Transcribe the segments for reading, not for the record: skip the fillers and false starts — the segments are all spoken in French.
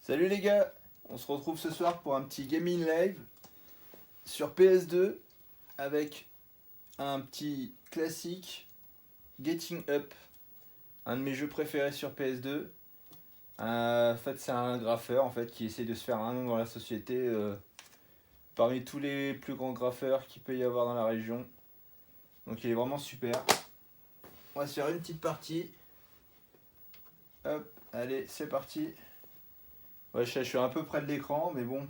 Salut les gars, on se retrouve ce soir pour un petit gaming live sur PS2 avec un petit classique Getting Up, un de mes jeux préférés sur PS2. En fait, c'est un graffeur en fait qui essaie de se faire un nom dans la société parmi tous les plus grands graffeurs qu'il peut y avoir dans la région. Donc il est vraiment super. On va se faire une petite partie. Hop, allez, c'est parti. Ouais, je suis un peu près de l'écran, mais bon.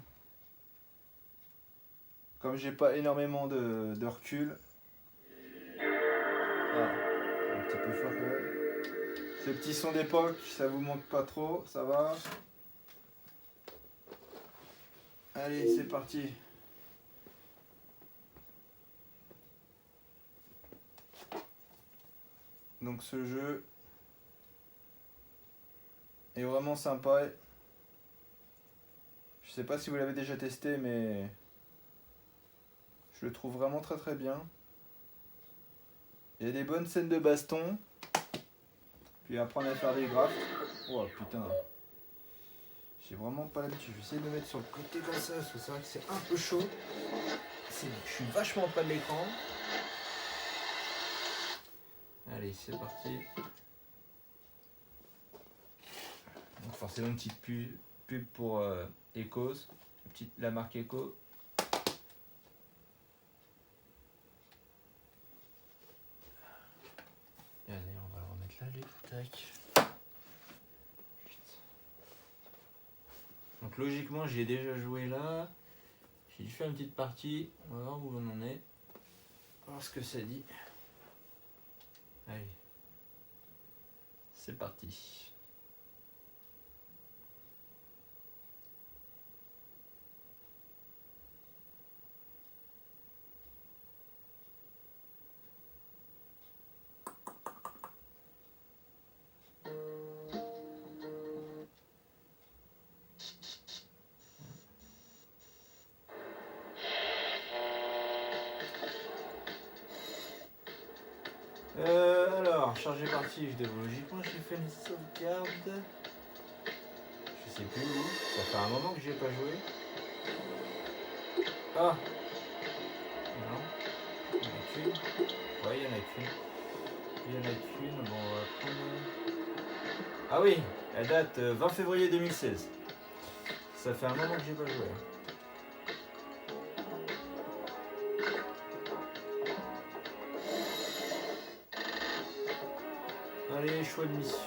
Comme j'ai pas énormément de recul. Ah, un petit peu fort quand même. Ces petits sons d'époque, ça vous manque pas trop, ça va. Allez, c'est parti. Donc ce jeu est vraiment sympa. Je sais pas si vous l'avez déjà testé, mais je le trouve vraiment très très bien. Il y a des bonnes scènes de baston. Puis apprendre à faire des graphes. Oh putain. J'ai vraiment pas l'habitude. Je vais essayer de me mettre sur le côté comme ça, parce que c'est vrai que c'est un peu chaud. Je suis vachement près de l'écran. Allez, c'est parti. Donc forcément une petite pub pour Ecos, la marque Eco. Et allez, on va le remettre là, lui. Tac. Donc logiquement, j'y ai déjà joué là. J'ai dû faire une petite partie. On va voir où on en est. On va voir ce que ça dit. Allez. C'est parti. Alors, charger partie, logiquement j'ai fait une sauvegarde. Je sais plus où, ça fait un moment que j'ai pas joué. Ah non, il y en a qu'une. Ouais, il y en a qu'une. Il y en a qu'une, bon on va prendre... Ah oui, elle date 20 février 2016. Ça fait un moment que j'ai pas joué. Allez, choix de mission.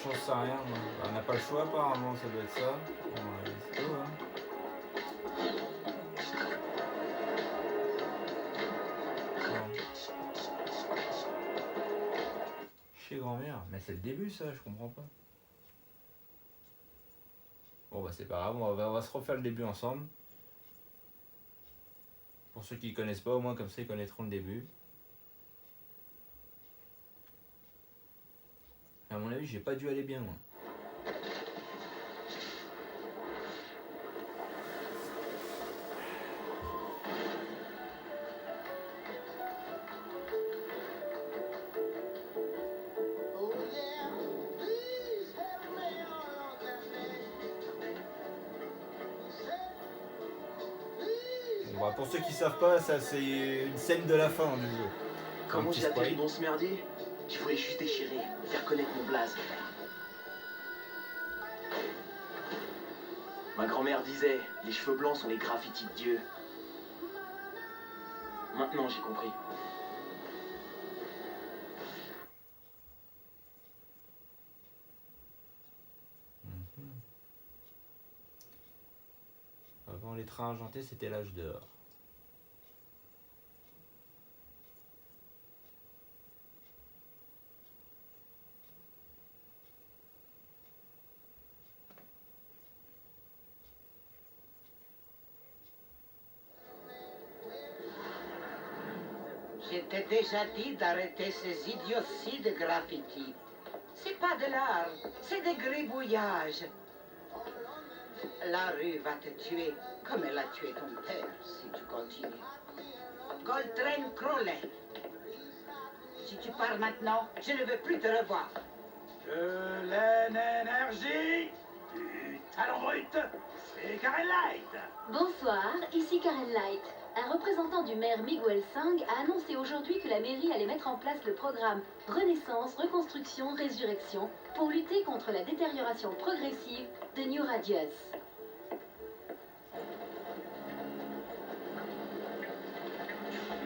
J'en sais rien, moi. On n'a pas le choix apparemment, ça doit être ça. Bon, allez, c'est tout, hein. Chez grand-mère. Mais c'est le début ça, je comprends pas. Bon bah c'est pas grave, on va se refaire le début ensemble. Pour ceux qui connaissent pas, au moins comme ça ils connaîtront le début. À mon avis, j'ai pas dû aller bien loin. Bon, bah, pour ceux qui savent pas, ça c'est une scène de la fin du jeu. Comment j'ai atterri dans ce merdier? Je voulais juste déchirer, faire connaître mon blaze. Ma grand-mère disait, les cheveux blancs sont les graffitis de Dieu. Maintenant j'ai compris. Avant les trains argentés, c'était l'âge d'or. Je t'ai déjà dit d'arrêter ces idioties de graffiti. C'est pas de l'art, c'est des gribouillages. La rue va te tuer, comme elle a tué ton père, si tu continues. Coltrane Crowley. Si tu pars maintenant, je ne veux plus te revoir. De l'énergie, du talent brut, c'est Karen Light. Bonsoir, ici Karen Light. Un représentant du maire Miguel Sang a annoncé aujourd'hui que la mairie allait mettre en place le programme Renaissance, Reconstruction, Résurrection pour lutter contre la détérioration progressive de New Radius.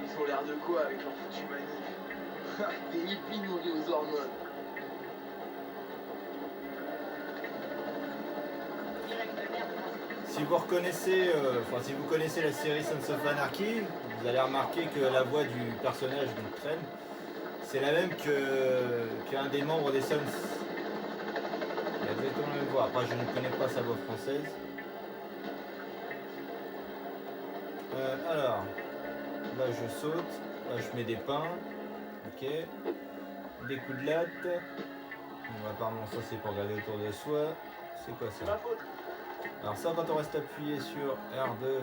Ils ont l'air de quoi avec leur foutue manie? Des hippies nourris aux hormones. Si vous reconnaissez, si vous connaissez la série Sons of Anarchy, vous allez remarquer que la voix du personnage, donc Tren, c'est la même qu'un des membres des Sons. Il a exactement la même voix. Après, je ne connais pas sa voix française. Alors, là je saute, là je mets des pains, ok, des coups de latte. Bon, apparemment ça c'est pour regarder autour de soi. C'est quoi C'est ma ça? faute. Alors ça, quand on reste appuyé sur R2,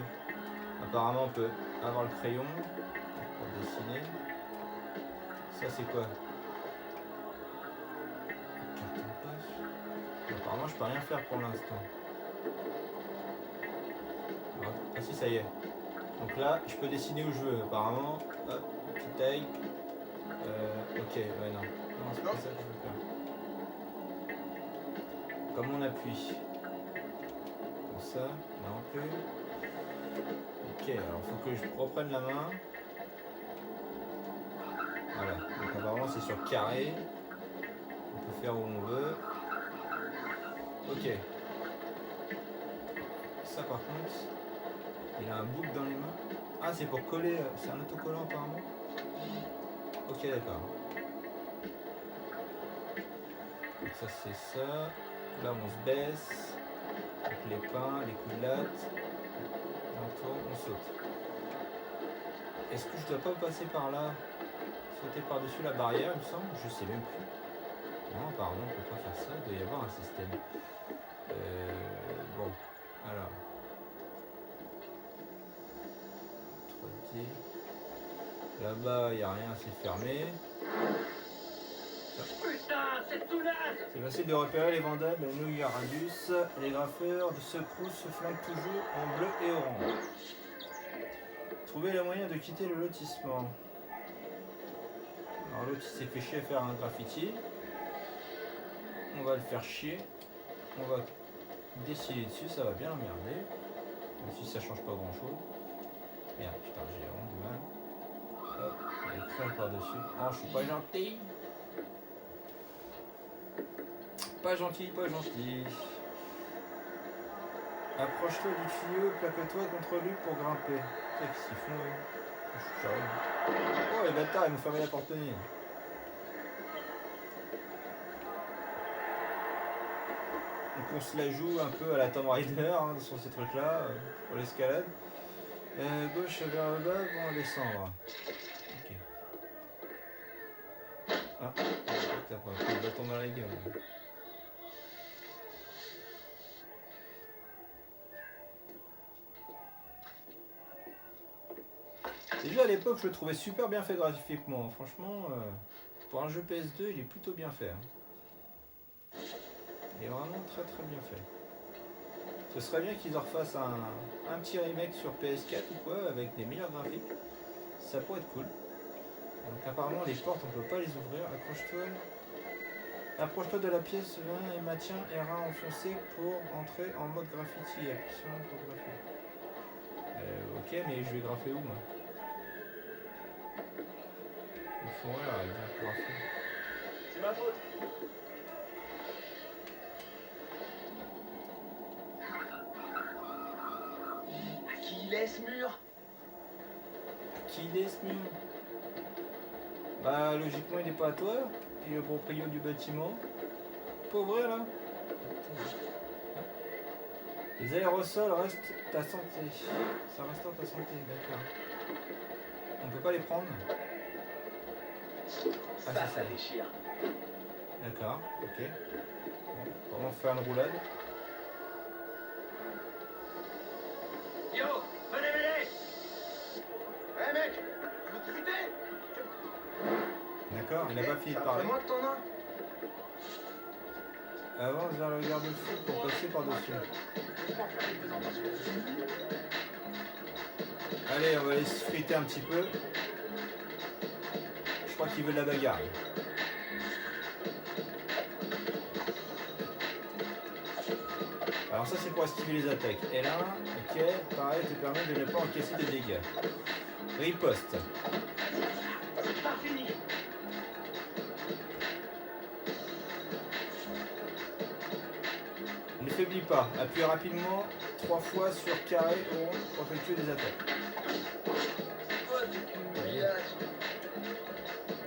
apparemment on peut avoir le crayon pour dessiner. Ça c'est quoi? Carton poche. Apparemment je peux rien faire pour l'instant. Ah si, ça y est. Donc là je peux dessiner où je veux. Apparemment, hop, petit taille. Ok, ouais non. Non, c'est pas ça que je veux faire. Comme on appuie. Ça, non plus. Ok, alors faut que je reprenne la main. Voilà, donc apparemment c'est sur carré. On peut faire où on veut. Ok. Ça par contre, il a un bouc dans les mains. Ah, c'est pour coller, c'est un autocollant apparemment. Ok, d'accord. Donc ça c'est ça. Là on se baisse. Donc les pains, les coups de latte, on tourne, on saute. Est-ce que je dois pas passer par là? Sauter par-dessus la barrière, il me semble? Je sais même plus. Non, apparemment on peut pas faire ça, il doit y avoir un système. Bon, alors. 3D. Là-bas, il n'y a rien, c'est fermé. Putain, c'est tout naze. C'est facile de repérer les vendeurs de New Radius. Les graffeurs de secours se flanquent toujours en bleu et orange. Trouvez le moyen de quitter le lotissement. Alors l'autre il s'est fait chier à faire un graffiti. On va le faire chier. On va dessiner dessus, ça va bien l'emmerder. Même si ça change pas grand chose. Merde, putain, j'ai vraiment du mal. Hop, il y a écrit par-dessus. Oh, je suis pas gentil. Pas gentil, pas gentil. Approche-toi du tuyau, plaque-toi contre lui pour grimper. Tu sais qu'est-ce qu'ils font eux? Je suis curieux. Oh les bâtards, ils m'ont fermé la porte-nez. Donc on se la joue un peu à la Tomb Raider hein, sur ces trucs-là, pour l'escalade. Gauche vers le bas, bon descendre. Ok. Ah, t'as pas pris le bâton dans la gueule. Déjà à l'époque je le trouvais super bien fait graphiquement, franchement pour un jeu PS2 il est plutôt bien fait. Hein. Il est vraiment très très bien fait. Ce serait bien qu'ils en refassent un petit remake sur PS4 ou quoi avec des meilleurs graphiques. Ça pourrait être cool. Donc apparemment les portes on peut pas les ouvrir. Approche-toi de la pièce 20 et maintiens R1 enfoncé pour entrer en mode graffiti. Pour graffer. Ok mais je vais graffer où moi? Il faut bien graffer. C'est ma faute. À qui il est ce mur? Qui il est ce mur? Bah logiquement il n'est pas à toi, il est le proprio du bâtiment. Pas ouvrir là? Les aérosols restent ta santé. Ça reste ta santé, d'accord. On peut pas les prendre? Ah, Ça, c'est ça déchire. D'accord, ok. Bon, on va faire une roulade. Yo, venez m'aider. Ouais mec, je veux te buter. D'accord, il n'a pas fini de Ça parler. fait moi que t'en as. Avance vers le garde-fou pour passer par-dessus. Allez, on va aller se friter un petit peu. Je crois qu'il veut de la bagarre. Alors ça c'est pour esquiver les attaques. Et là, ok, pareil, te permet de ne pas encaisser des dégâts. Riposte. C'est pas fini. Ne faiblis pas. Appuie rapidement 3 fois sur carré ou rond pour effectuer des attaques. C'est quoi cette humiliation?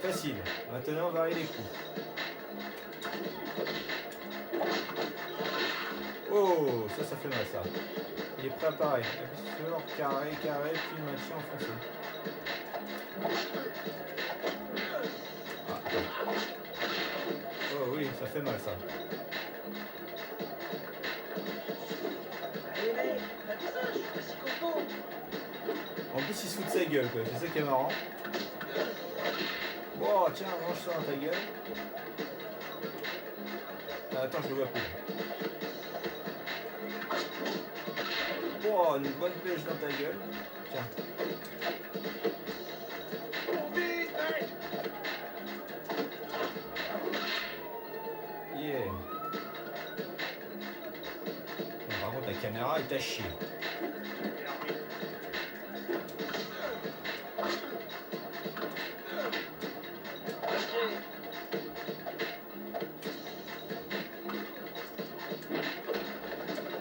Facile. Maintenant, varie les coups. Oh, ça fait mal ça. Il est prêt à pareil. Appuie sur carré, carré, puis maintien enfoncé. Ah, attends. Oh oui, ça fait mal ça. Allez, mec, t'as vu ça? Je suis pas si content. En plus, il se fout de sa gueule, quoi. C'est ça qui est marrant. Oh, tiens, mange ça dans ta gueule. Ah, attends, je le vois plus. Oh, une bonne pêche dans ta gueule. Tiens. Vite, mec. Yeah. Bon, par contre, la caméra est à chier.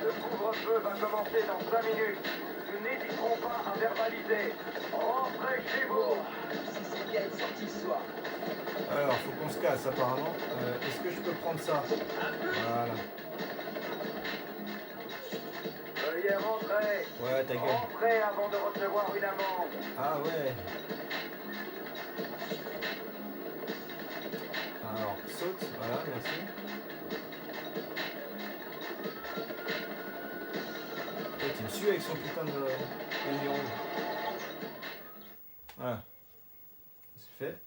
Le couvre-feu va commencer dans 5 minutes. Nous n'hésiterons pas à verbaliser. Rentrez chez vous. Si c'est bien une sortie ce soir. Alors, faut qu'on se casse apparemment. Est-ce que je peux prendre ça? Voilà. Veuillez rentrer. Ouais, ta gueule. Rentrez avant de recevoir une amende. Ah ouais. Alors, saute. Voilà, merci. Peut-être il me suit avec son putain de numéro. Voilà. C'est fait.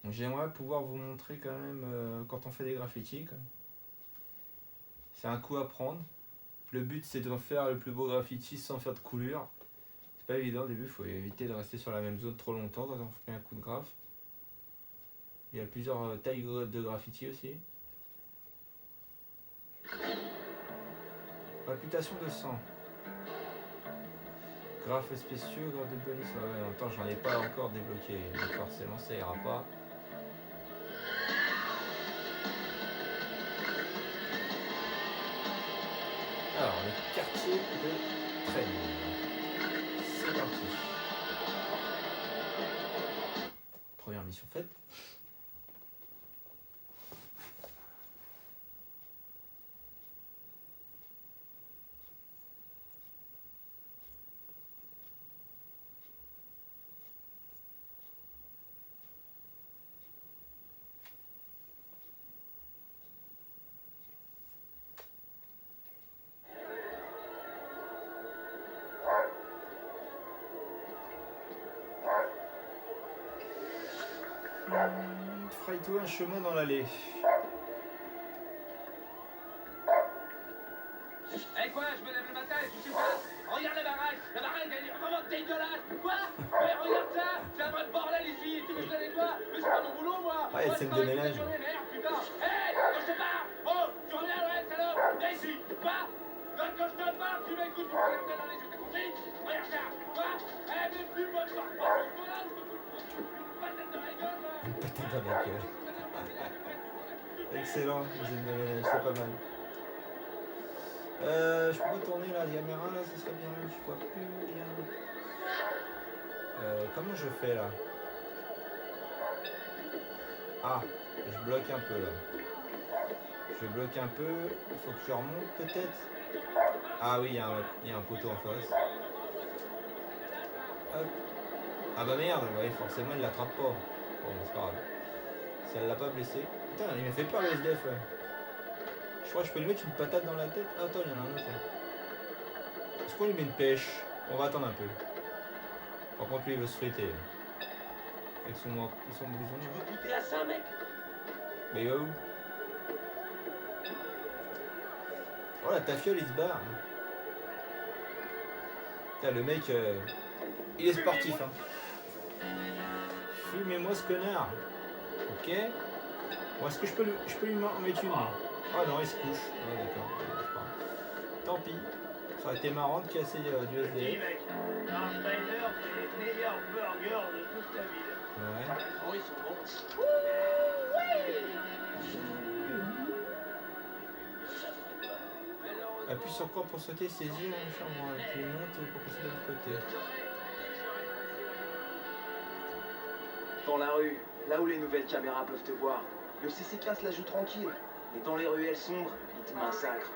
Donc j'aimerais pouvoir vous montrer quand même quand on fait des graffitis. C'est un coup à prendre. Le but c'est de faire le plus beau graffiti sans faire de coulure. C'est pas évident au début, il faut éviter de rester sur la même zone trop longtemps quand on fait un coup de graphe. Il y a plusieurs tailles de graffiti aussi. Réputation de sang. Graphes spéciaux, graphes de bonus. Ouais, en même temps j'en ai pas encore débloqué, donc forcément ça ira pas. Alors, le quartier de Traîne. C'est parti. Première mission faite. Fraye-toi un chemin dans l'allée. Eh quoi, je me lève le matin et tu sais pas? Regarde la baraque elle est vraiment dégueulasse. Quoi? Mais regarde ça, c'est un vrai bordel ici. Tu veux que je la nettoie? Mais c'est pas mon boulot, moi. Ah, et Moi, scène je de travaille toute la ménage. journée, merde, putain. Hé, quand je te parle, oh, tu reviens, ouais, salope. Viens ici, quoi? Quand je te parle, tu m'écoutes, tu me regardes dans les yeux, t'as compris? Regarde ça, quoi? Eh, mais plus bonne part, pas ce là, je te fous une patate dans la gueule, là. Une patate dans la gueule. Excellent, scène de ménage, c'est pas mal. Je peux pas tourner la caméra là, ça serait bien, je vois plus rien. Comment je fais là? Ah, je bloque un peu là. Je bloque un peu, il faut que je remonte peut-être. Ah oui, il y a un poteau en face. Hop. Ah bah merde, ouais, forcément il l'attrape pas. Bon, c'est pas grave. Ça l'a pas blessé. Putain, il m'a fait peur le SDF là. Je crois que je peux lui mettre une patate dans la tête. Ah, attends, il y en a un autre là. Est-ce qu'on lui met une pêche? On va attendre un peu. Par contre, lui il veut se friter. Avec son blouson. Tu veux goûter à ça, mec? Mais il va où? Oh la tafiole il se barre. Putain, le mec il est sportif hein. Fumez-moi ce connard. Ok. Bon, est-ce que je peux lui en mettre une? Oh non il se couche. Ah d'accord. Tant pis. Ça aurait été marrant de casser du Dis, SDF. mec, Dark Spider, c'est les meilleurs burgers de toute la ville. Ouais. Oh, ils sont bons. Appuie sur quoi pour sauter, saisir, machin, puis monte pour passer de l'autre côté. Dans la rue, là où les nouvelles caméras peuvent te voir, le CC15 la joue tranquille. Mais dans les ruelles sombres, il te massacre.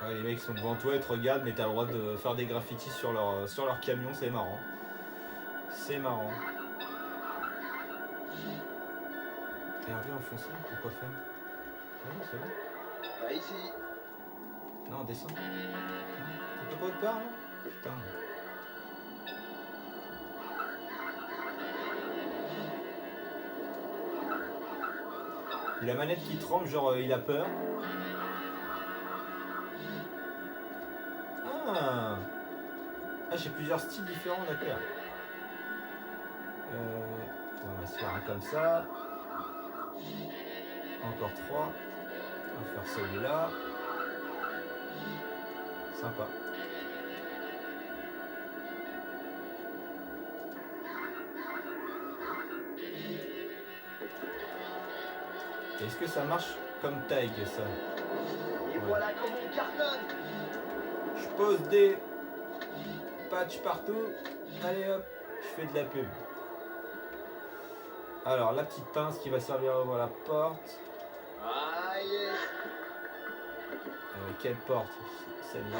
Ouais, les mecs sont devant toi, ils te regardent, mais t'as le droit de faire des graffitis sur leur camion, c'est marrant. C'est marrant. Hervé enfoncé, pourquoi faire? Ah non, c'est bon. Bah ici. Non, descends. Non, tu peux pas autre part là? Putain. La manette qui tremble, genre il a peur. Ah, j'ai plusieurs styles différents, d'accord. On va se faire un comme ça. Encore 3. On va faire celui-là. Sympa. Est-ce que ça marche comme tag ça? Et voilà comment on cartonne. Je pose des patchs partout. Allez hop, je fais de la pub. Alors la petite pince qui va servir à ouvrir la porte. Ah yes. Quelle porte? Celle-là.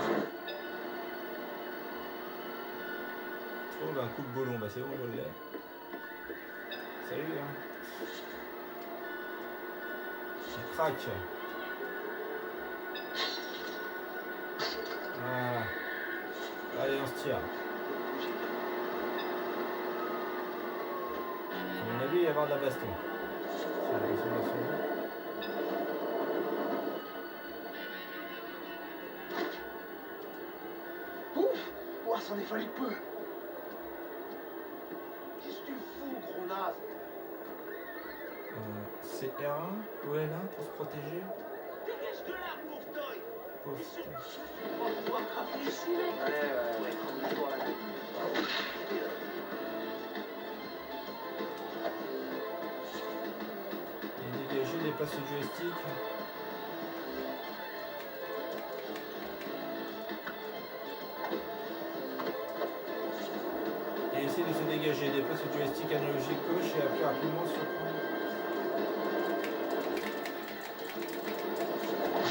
Trouve un coup de boulon, bah c'est bon, je l'ai. Salut hein. On craque. Voilà. Allez, on se tire. À mon avis, il va y avoir de la baston. Ouf. Ouah, c'en est fallu peu. Qu'est-ce que tu fous, gros naze? C'est R1 ou L1 pour se protéger? Dégage de là, pauvre toy! Pauvre Et surtout, toy. on va pouvoir craquer ici, mec! Ouais, comme une histoire là-dedans. Et dégager les passes du joystick. Et essayer de se dégager des passes du joystick analogique gauche et appuyer rapidement sur.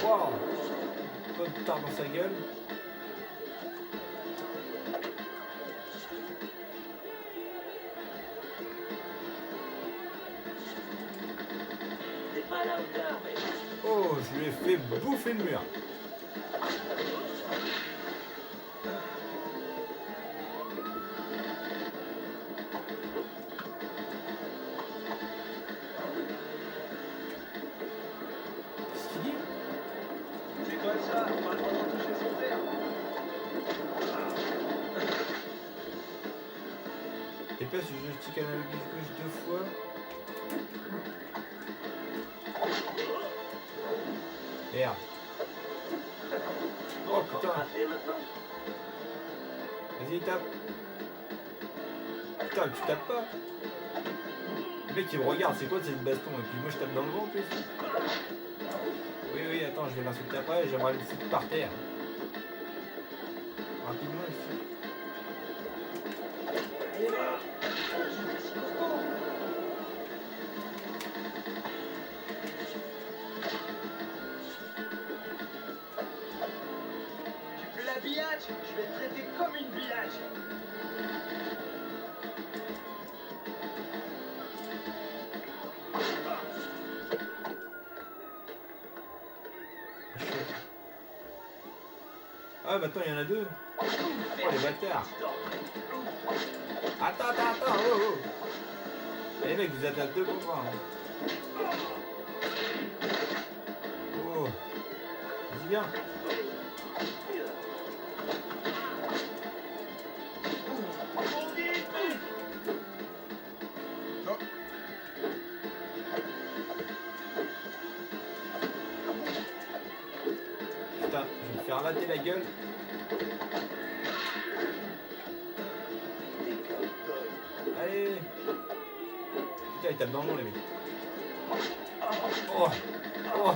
Wow! Pas de tard dans sa gueule. T'es pas à la hauteur, mec! Oh, je lui ai fait bouffer le mur. Qu'est-ce qu'il dit? C'est comme ça, on va le droit de toucher son père. Déplace le joystick analogique gauche 2 fois. Merde. Oh putain. Vas-y, tape. Putain, tu tapes pas. Le mec il me regarde, c'est quoi cette baston? Et puis moi je tape dans le vent en plus. Oui, attends, je vais l'insulter après, j'aimerais le foutre par terre. Rapidement ici. Allez, mec. C'est costaud. Tu fais la biatch, je vais te traiter comme une biatch. Ah, bah attends, il y en a deux. Oh, les bâtards. Attends, oh, oh. Eh, les mecs, vous êtes à deux contre un. Hein. Oh. Vas-y, bien. Putain, je vais me faire latter la gueule. Allez. Putain, ils tapent dans le monde, les mecs. Oh. Oh.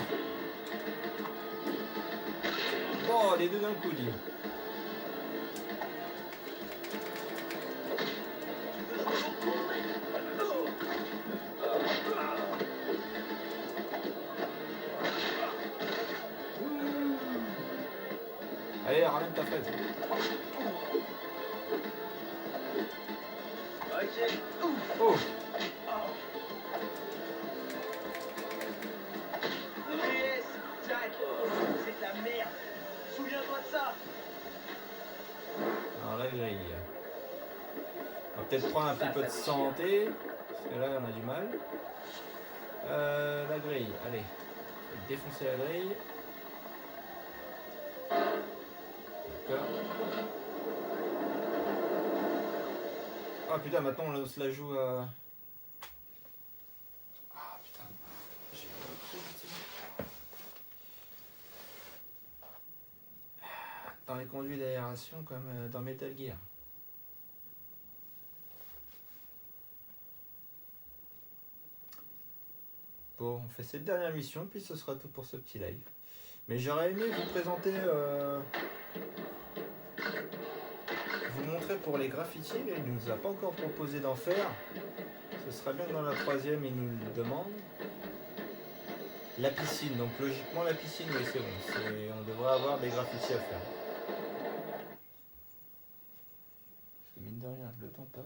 Oh, les deux d'un coup, dis. Allez, ramène ta fraise. Oh. Yes, Jack, c'est de la merde. Souviens-toi de ça. Alors la grille. On va peut-être prendre un petit peu de santé. Parce que là on a du mal. La grille, allez. Défoncer la grille. D'accord. Ah putain, maintenant on se la joue à... Ah putain. J'ai pas trop vite. Dans les conduits d'aération comme dans Metal Gear. Bon, on fait cette dernière mission, puis ce sera tout pour ce petit live. Mais j'aurais aimé vous présenter... vous montrer pour les graffitis, mais il ne nous a pas encore proposé d'en faire. Ce sera bien que dans la troisième, il nous le demande. La piscine, donc logiquement la piscine, oui c'est bon. On devrait avoir des graffitis à faire. Parce que mine de rien, le temps passe.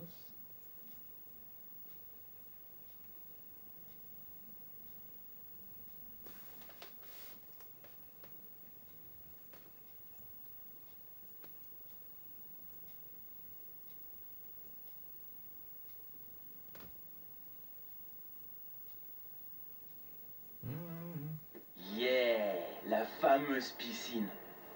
Yeah, la fameuse piscine.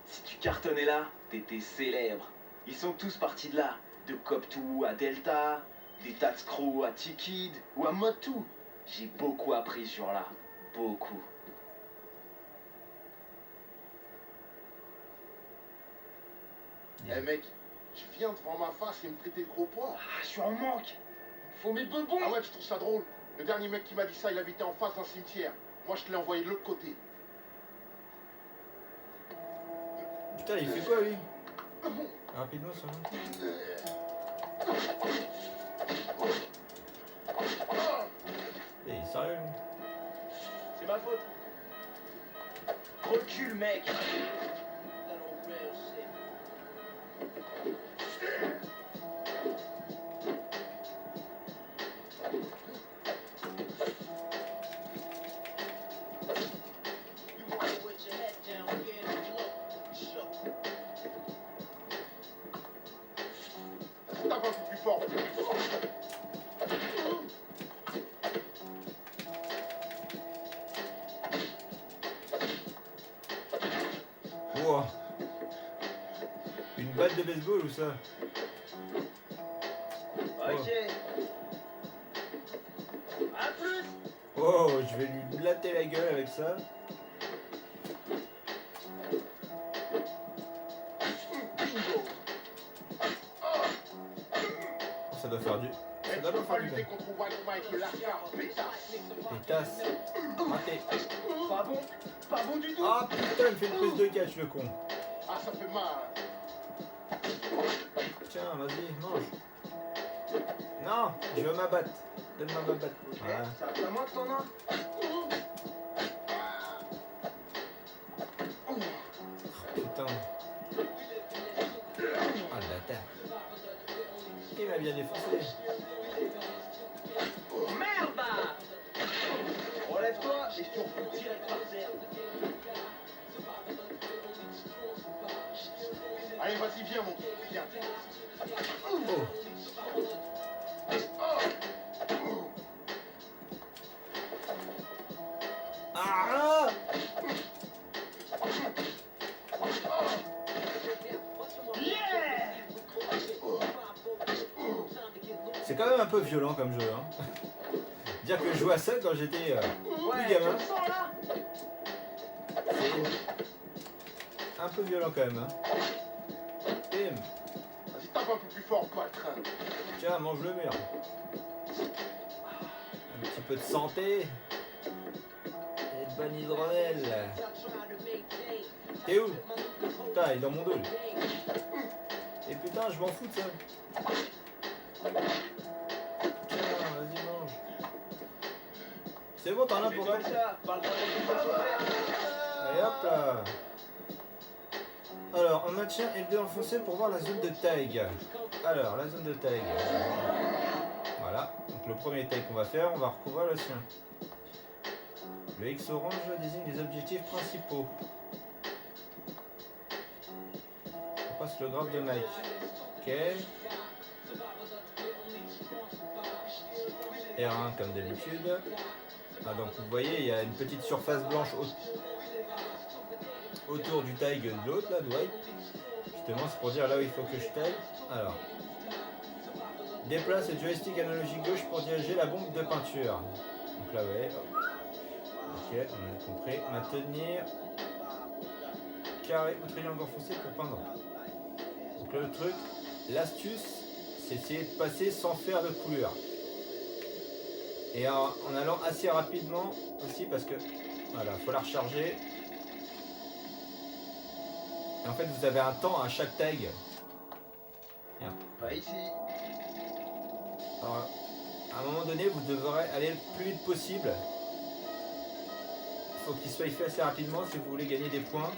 Si tu cartonnais là, t'étais célèbre. Ils sont tous partis de là. De Cop2 à Delta, des Tax Crew à T-Kid ou à Mod2. J'ai beaucoup appris sur là. Beaucoup. Eh mec, tu viens devant ma face et me traiter de gros poids. Ah, je suis en manque. Faut mes bebons. Ah ouais, tu trouves ça drôle? Le dernier mec qui m'a dit ça, il habitait en face d'un cimetière. Moi, je te l'ai envoyé de l'autre côté. Putain, il fait quoi lui? Rapidement ça va. Il est sérieux lui? C'est ma faute. Recule, mec. Tape un peu plus fort. Wow. Une batte de baseball ou ça? Ok. À plus. Oh, je vais lui blatter la gueule avec ça. Oh, ça doit faire du... Ça Tu doit peux pas pas faire du lutter bien. contre White Mike et Lascar, pétasse. Pétasse. Raté. Pas bon. Pas bon du tout. Ah putain, il me fait une prise de catch le con. Ah, ça fait mal. Tiens, vas-y, mange. Non, je veux ma batte. Donne-moi ma batte. Voilà. Ça va pas moi que t'en as. Putain. Ah le bâtard. Il m'a bien défoncé. Merde. Relève-toi et je te repousse direct par terre. Viens, mon gars, viens. Oh. Ah! C'est quand même un peu violent comme jeu. Hein. Dire que je jouais à ça quand j'étais plus gamin, c'est un peu violent quand même. Hein. Bim. Vas-y, tape un peu plus fort, patron. Tiens, mange le mur. Un petit peu de santé. Et de bonne hydromel. T'es où? Putain, il est dans mon dos. Lui. Et putain, je m'en fous de ça. Tiens, vas-y, mange. C'est bon, t'en as pour toi. Allez hop là. Alors, on maintient L2 enfoncé pour voir la zone de taille. Alors, la zone de taille. Voilà. Donc le premier taille qu'on va faire, on va recouvrir le sien. Le X orange désigne les objectifs principaux. On passe le graphe de Mike. Ok. R1 comme d'habitude. Ah, donc vous voyez, il y a une petite surface blanche autour du tag de l'autre, là, de White. Justement, c'est pour dire là où il faut que je taille. Alors, déplace le joystick analogique gauche pour diriger la bombe de peinture. Donc là, ouais. Ok, on a compris. Maintenir carré ou triangle enfoncé pour peindre. Donc là, le truc, l'astuce, c'est essayer de passer sans faire de couleur. Et en allant assez rapidement aussi parce que voilà, faut la recharger. Et en fait, vous avez un temps à chaque tag. Bien. Pas ici. Alors, à un moment donné, vous devrez aller le plus vite possible. Il faut qu'il soit fait assez rapidement si vous voulez gagner des points.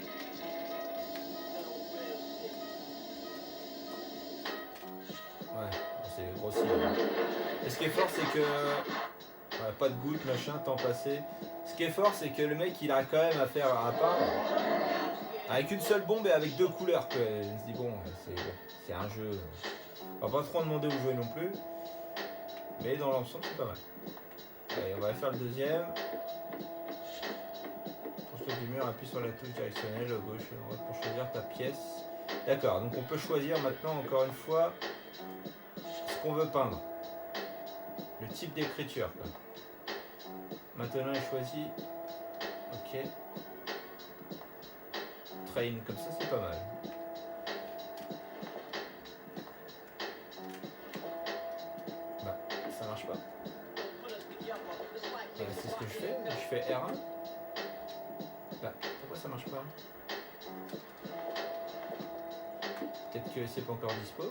Ouais, c'est grossier. Et ce qui est fort, c'est que... Ouais, pas de gouttes, machin, temps passé. Ce qui est fort, c'est que le mec, il a quand même à faire à peindre. Avec une seule bombe et avec deux couleurs. Quoi. Il se dit, bon, c'est un jeu. On va pas trop en demander où jouer non plus. Mais dans l'ensemble, c'est pas mal. Allez, on va faire le deuxième. Pour choisir du mur, appuie sur la touche directionnelle, gauche et droite pour choisir ta pièce. D'accord, donc on peut choisir maintenant, encore une fois, ce qu'on veut peindre. Le type d'écriture. Maintenant, il choisit. Ok. Train, comme ça, c'est pas mal. Bah, ça marche pas. C'est ce que je fais. Je fais R1. Bah, pourquoi ça marche pas? Peut-être que c'est pas encore dispo.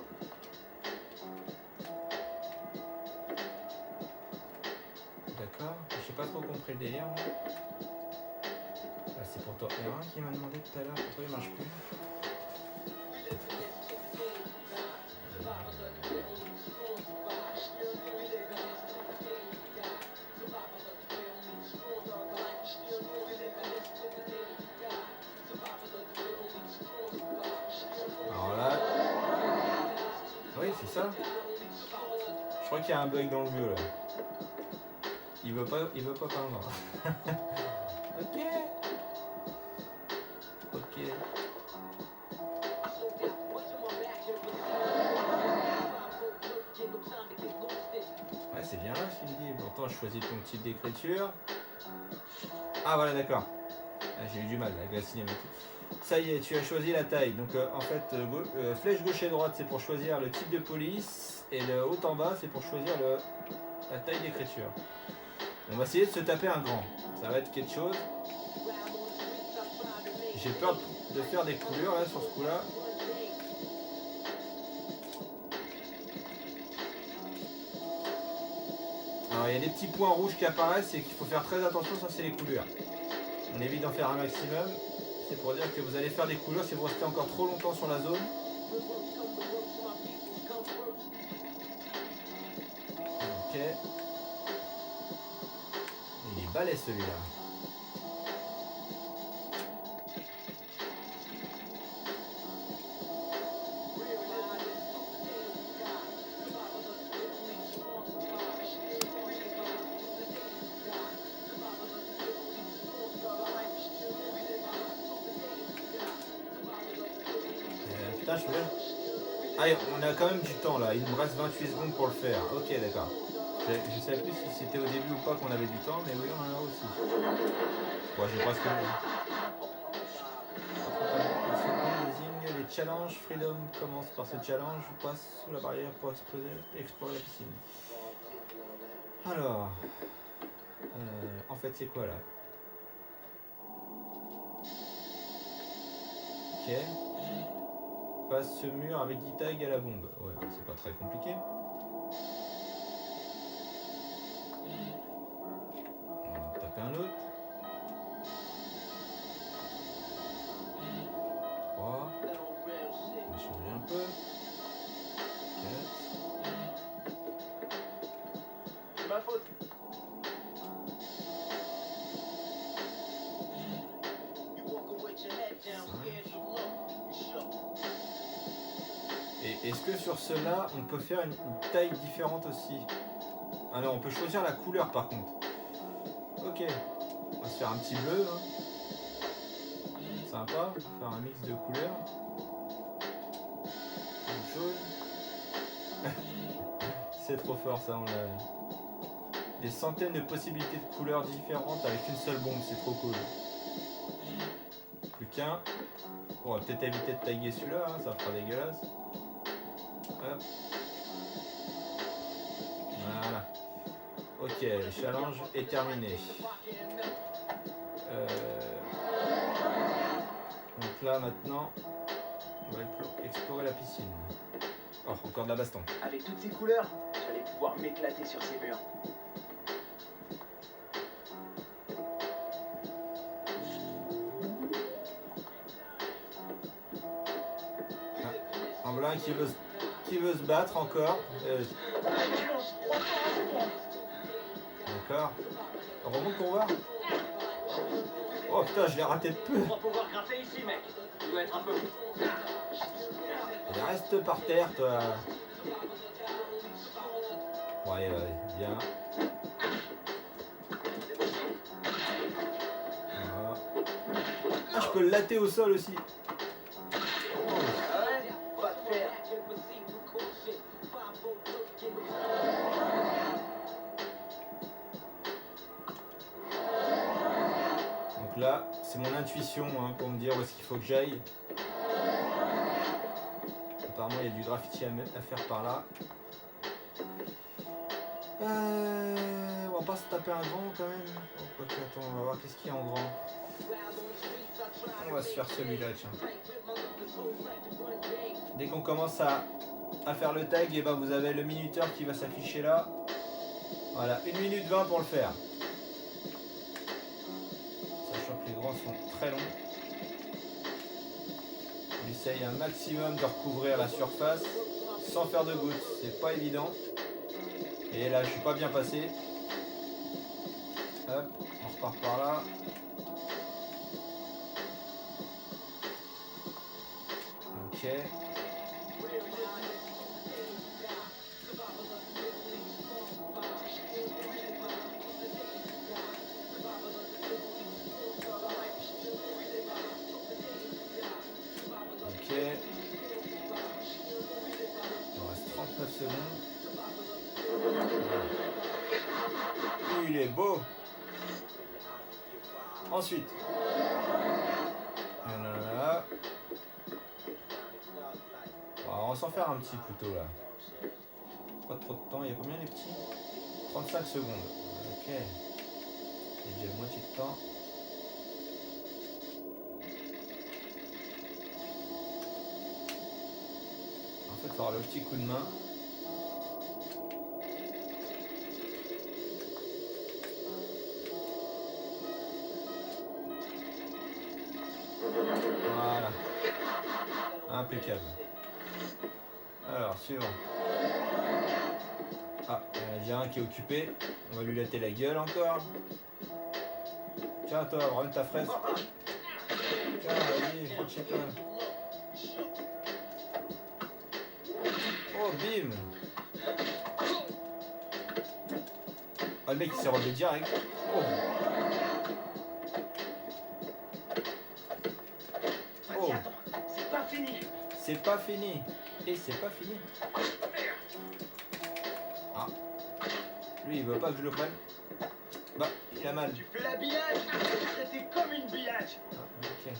D'accord. J'ai pas trop compris le délire. Bah, c'est pourtant R1 qui m'a demandé tout à l'heure pourquoi il marche plus. Alors là, oui c'est ça. Je crois qu'il y a un bug dans le jeu là. Il veut pas peindre. Ok. Ok. Ouais, c'est bien là ce qu'il me dit. Pourtant, je choisis ton type d'écriture. Ah, voilà, d'accord. Ah, j'ai eu du mal avec la cinématique. Ça y est, tu as choisi la taille. Donc, en fait, flèche gauche et droite, c'est pour choisir le type de police. Et le haut en bas, c'est pour choisir la taille d'écriture. On va essayer de se taper un grand. Ça va être quelque chose. J'ai peur de faire des coulures là sur ce coup là. Alors il y a des petits points rouges qui apparaissent et qu'il faut faire très attention, ça c'est les coulures. On évite d'en faire un maximum. C'est pour dire que vous allez faire des coulures si vous restez encore trop longtemps sur la zone. Ok. Il est balai celui-là. putain, je vais. Allez, on a quand même du temps là. Il nous reste 28 secondes pour le faire. Ok, d'accord. Je savais plus si c'était au début ou pas qu'on avait du temps, mais oui, on en a aussi. Bon, j'ai presque. Désigne les challenges. Freedom commence par ce challenge. Je passe sous la barrière pour explorer la piscine. Alors, en fait, c'est quoi là? Ok. Passe ce mur avec 10 tags à la bombe. Ouais, c'est pas très compliqué. On va taper un autre. 3. On va changer un peu. 4. C'est ma faute. Et est-ce que sur ceux-là, on peut faire une taille différente aussi? Ah non, on peut choisir la couleur par contre. Ok. On va se faire un petit bleu. Hein. Sympa. Faire un mix de couleurs. Une jaune. C'est trop fort ça, on a des centaines de possibilités de couleurs différentes avec une seule bombe, c'est trop cool. Plus qu'un. On va peut-être éviter de taguer celui-là, hein, ça fera dégueulasse. Hop. Voilà. Ok, le challenge est terminé. Donc là maintenant, on va explorer la piscine. Oh, encore de la baston. Avec toutes ces couleurs, j'allais pouvoir m'éclater sur ces murs. Un blanc qui veut se battre encore. D'accord. On remonte pour voir. Oh putain, je l'ai raté de peu. On va pouvoir grimper ici, mec. Tu dois être un peu. Reste par terre, toi. Ouais, bien. Voilà. Ah, je peux le latter au sol aussi. Donc là, c'est mon intuition hein, pour me dire où est-ce qu'il faut que j'aille. Apparemment, il y a du graffiti à faire par là. On va pas se taper un grand quand même. Oh, quoique, attends, on va voir qu'est-ce qu'il y a en grand. On va se faire celui-là, tiens. Dès qu'on commence à faire le tag, et ben vous avez le minuteur qui va s'afficher là. Voilà, 1 minute 20 pour le faire. Sachant que les grands sont très longs. On essaye un maximum de recouvrir la surface sans faire de gouttes. C'est pas évident. Et là, je suis pas bien passé. Hop, on repart par là. Ok. Ok. Il reste 39 secondes. Il est beau. Ensuite. Voilà. On va s'en faire un petit plutôt là. Pas trop de temps. Il y a combien les petits? 35 secondes. Ok. Il y a déjà la moitié de temps. En fait, il aura le petit coup de main. Voilà. Impeccable. Alors, suivant. Ah, il y en a déjà un qui est occupé. On va lui latter la gueule encore. Tiens, toi, ramène ta fraise. Tiens, vas-y, faut chez toi. Oh, bim. Ah, le mec, il s'est relevé direct. Oh. c'est pas fini. Et c'est pas fini. Ah. Lui, il veut pas que je le prenne. Bah, il a mal. Tu fais la billage, traité comme une billage. Ah, ok.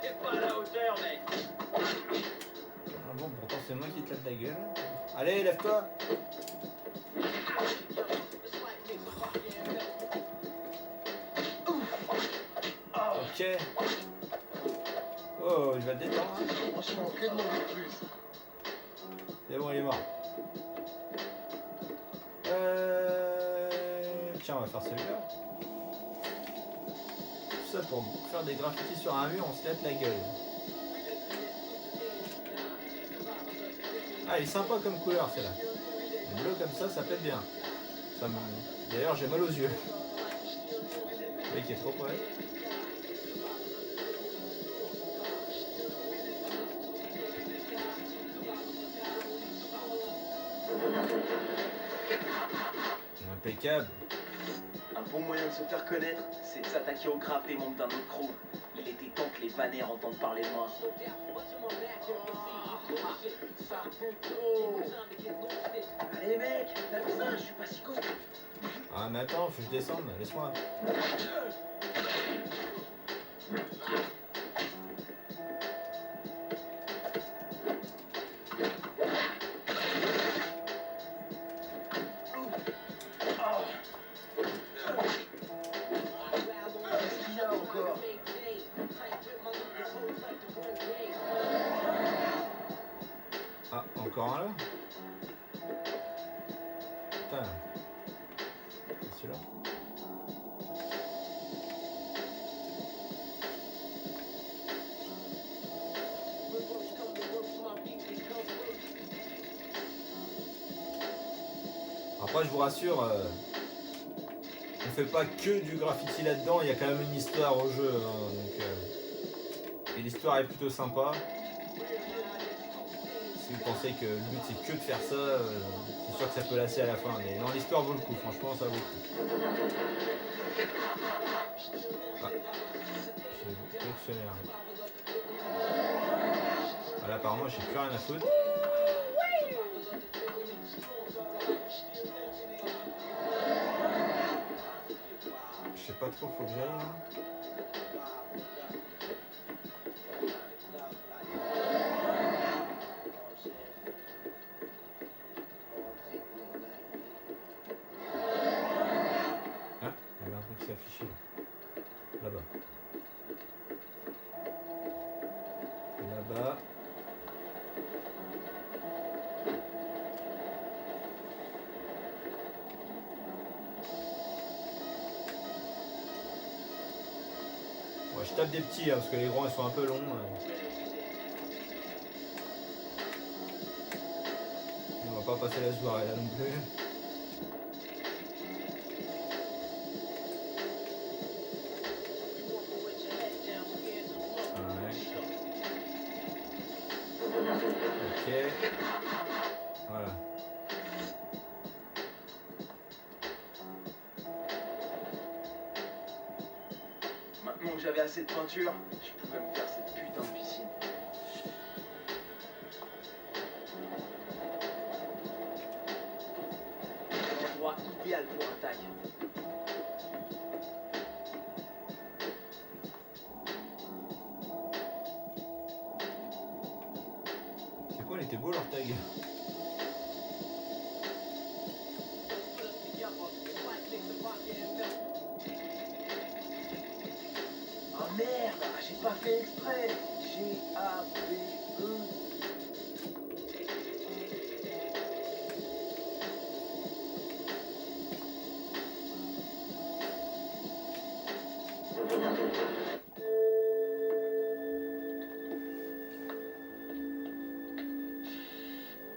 T'es pas à la hauteur, mec. Ah bon, pourtant c'est moi qui te tape la gueule. Allez, lève-toi. Ok. Oh, je vais te détendre. Hein. Franchement, que demander de plus? C'est bon, il est mort. Tiens, on va faire celui-là. Tout ça pour faire des graffitis sur un mur, on se lève la gueule. Ah, il est sympa comme couleur, celle-là. Bleu comme ça pète bien. Ça me... D'ailleurs, j'ai mal aux yeux. Le mec est trop près. Impeccable. Un bon moyen de se faire connaître, c'est de s'attaquer au grappé membres d'un autre crew. Il était temps que les banners entendent parler de moi. Allez mec, t'as vu ça? Je suis pas si con. Ah mais attends, faut que je descende, laisse-moi. Qu'est-ce qu'il y a encore? Ah, encore un là? Putain. C'est celui-là. Après, je vous rassure, on fait pas que du graffiti là-dedans, il y a quand même une histoire au jeu. Hein, donc, et l'histoire est plutôt sympa. Si vous pensez que le but c'est que de faire ça, c'est sûr que ça peut lasser à la fin. Mais non, l'histoire vaut le coup, franchement, ça vaut le coup. Ah, j'ai collectionnaire. Ah, là, apparemment, j'ai plus rien à foutre. Je sais pas trop, faut que j'aille là. Ah, il y avait un truc qui s'est affiché là-bas. Là-bas. Ouais, je tape des petits hein, parce que les grands ils sont un peu longs. On va pas passer la soirée là non plus. Ok. Voilà. Maintenant que j'avais assez de peinture, je pouvais me faire cette putain de piscine. Endroit idéal pour un tag. C'est quoi, il était beau leur tag. Oh merde, j'ai pas fait exprès. G-A-B-E.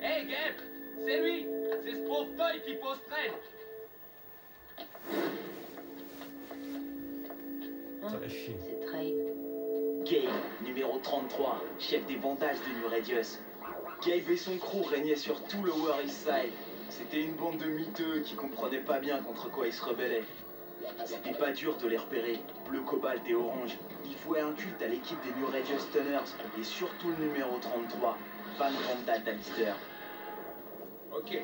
Hey, Gap, c'est lui. C'est ce pauvre toy qui pose traîne. Ça va chier. C'est Trade. Gabe, numéro 33, chef des vendages de New Radius. Gabe et son crew régnaient sur tout le Lower East Side. C'était une bande de miteux qui comprenaient pas bien contre quoi ils se rebellaient. C'était pas dur de les repérer, bleu cobalt et orange. Ils vouaient un culte à l'équipe des New Rangers Stunners et surtout le numéro 33, Van Vanda Dalister. Ok.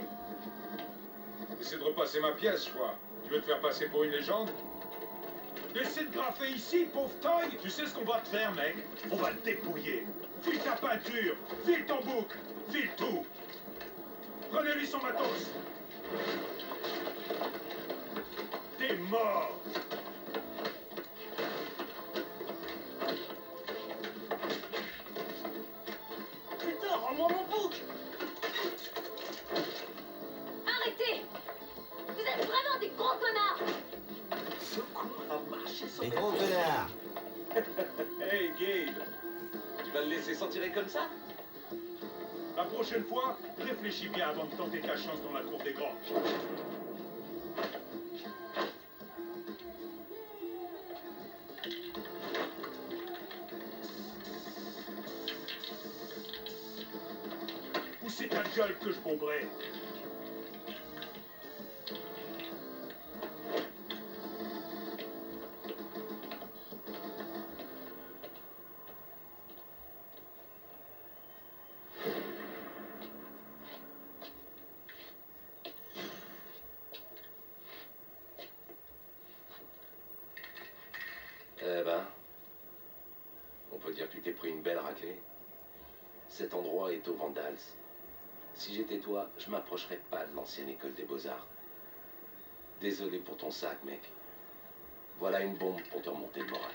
Essaie de repasser ma pièce, je vois. Tu veux te faire passer pour une légende? Essaie de graffer ici, pauvre toy. Tu sais ce qu'on va te faire, mec? On va te dépouiller. File ta peinture, file ton bouc, file tout. Prenez-lui son matos. T'es mort. Putain, rends-moi mon bouc! Arrêtez! Vous êtes vraiment des gros connards! Secours a marché sur Les gros connards. Hey, Gabe. Tu vas le laisser s'en tirer comme ça? La prochaine fois, réfléchis bien avant de tenter ta chance dans la cour des grands. Ou c'est ta gueule que je bomberai? Eh ben, on peut dire que tu t'es pris une belle raclée. Cet endroit est au Vandals. Si j'étais toi, je m'approcherais pas de l'ancienne école des beaux-arts. Désolé pour ton sac, mec. Voilà une bombe pour te remonter le moral.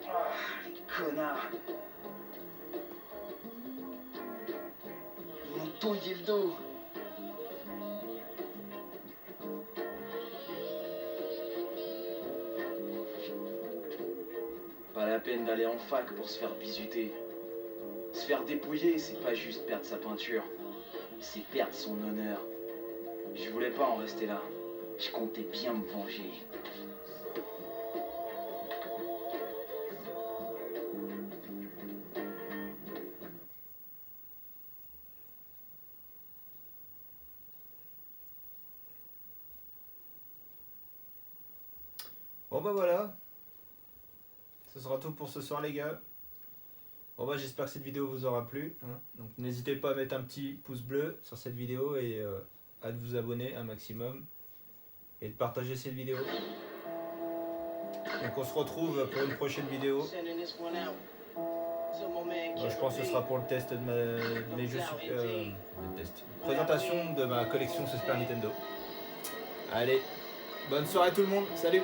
Ah, les connards. Ils m'ont touillé le dos. Pas la peine d'aller en fac pour se faire bisuter. Se faire dépouiller, c'est pas juste perdre sa peinture. C'est perdre son honneur. Je voulais pas en rester là. Je comptais bien me venger. Bon bah voilà. Ce sera tout pour ce soir les gars. Bon bah j'espère que cette vidéo vous aura plu. Hein. Donc n'hésitez pas à mettre un petit pouce bleu sur cette vidéo et à vous abonner un maximum. Et de partager cette vidéo. Donc on se retrouve pour une prochaine vidéo. Je pense que ce sera pour le test de mes jeux présentation de ma collection Super Nintendo. Allez, bonne soirée à tout le monde, salut!